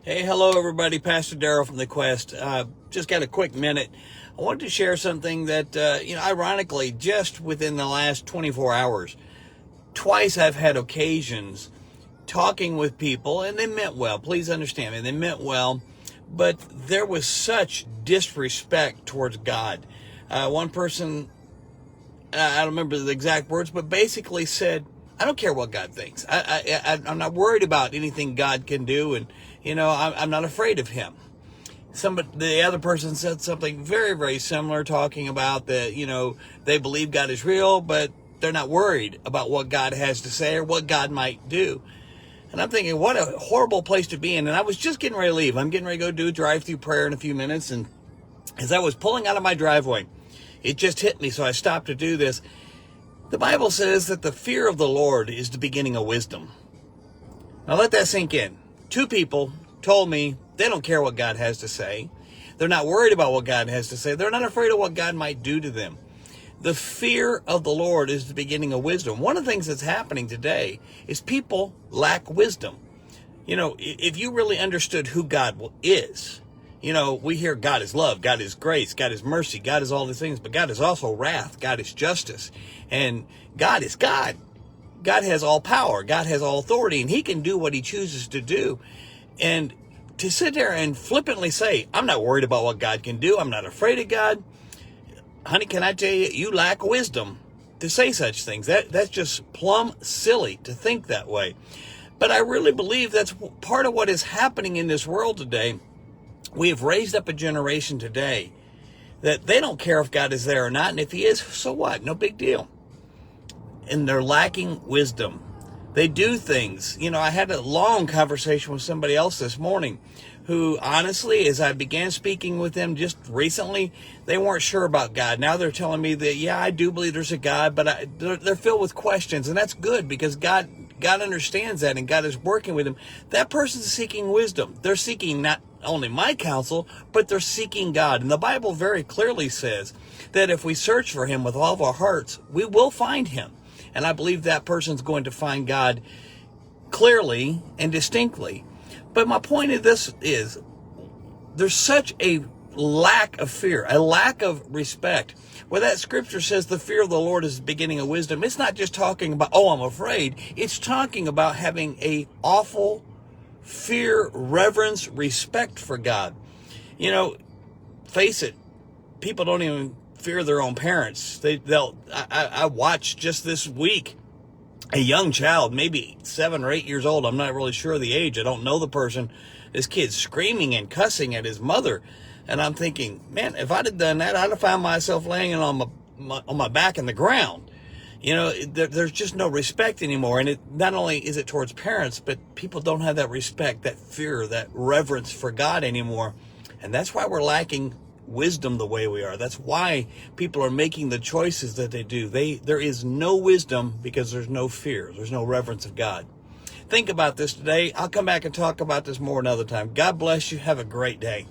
Hey, hello everybody. Pastor Darrell from The Quest. Just got a quick minute. I wanted to share something that, ironically, just within the last 24 hours, twice I've had occasions talking with people, and they meant well. Please understand me. They meant well, but there was such disrespect towards God. One person, I don't remember the exact words, but basically said, I don't care what God thinks. I'm not worried about anything God can do, and I'm not afraid of Him. The other person said something very, very similar, talking about that, they believe God is real, but they're not worried about what God has to say or what God might do. And I'm thinking, what a horrible place to be in. And I was just getting ready to leave. I'm getting ready to go do a drive-through prayer in a few minutes. And as I was pulling out of my driveway, it just hit me, so I stopped to do this. The Bible says that the fear of the Lord is the beginning of wisdom. Now let that sink in. Two people told me they don't care what God has to say. They're not worried about what God has to say. They're not afraid of what God might do to them. The fear of the Lord is the beginning of wisdom. One of the things that's happening today is people lack wisdom. If you really understood who God is, we hear God is love, God is grace, God is mercy, God is all these things, but God is also wrath, God is justice, and God is God. God has all power, God has all authority, and He can do what He chooses to do. And to sit there and flippantly say, I'm not worried about what God can do, I'm not afraid of God, honey, can I tell you, you lack wisdom to say such things. That's just plumb silly to think that way. But I really believe that's part of what is happening in this world today. We have raised up a generation today that they don't care if God is there or not, and if He is, so what? No big deal. And they're lacking wisdom. They do things. I had a long conversation with somebody else this morning who, honestly, as I began speaking with them just recently, they weren't sure about God. Now they're telling me that, yeah, I do believe there's a God, but they're filled with questions, and that's good because God understands that, and God is working with them. That person's seeking wisdom. They're seeking not only my counsel, but they're seeking God. And the Bible very clearly says that if we search for Him with all of our hearts, we will find Him. And I believe that person's going to find God clearly and distinctly. But my point of this is there's such a lack of fear, a lack of respect. Where that scripture says the fear of the Lord is the beginning of wisdom, it's not just talking about, oh, I'm afraid. It's talking about having a awful fear, reverence, respect for God. Face it, people don't even fear their own parents. I watched just this week a young child, maybe 7 or 8 years old. I'm not really sure of the age. I don't know the person. This kid screaming and cussing at his mother. And I'm thinking, man, if I'd have done that, I'd have found myself laying on my back in the ground. There's just no respect anymore. And not only is it towards parents, but people don't have that respect, that fear, that reverence for God anymore. And that's why we're lacking wisdom the way we are. That's why people are making the choices that they do. There is no wisdom because there's no fear. There's no reverence of God. Think about this today. I'll come back and talk about this more another time. God bless you. Have a great day.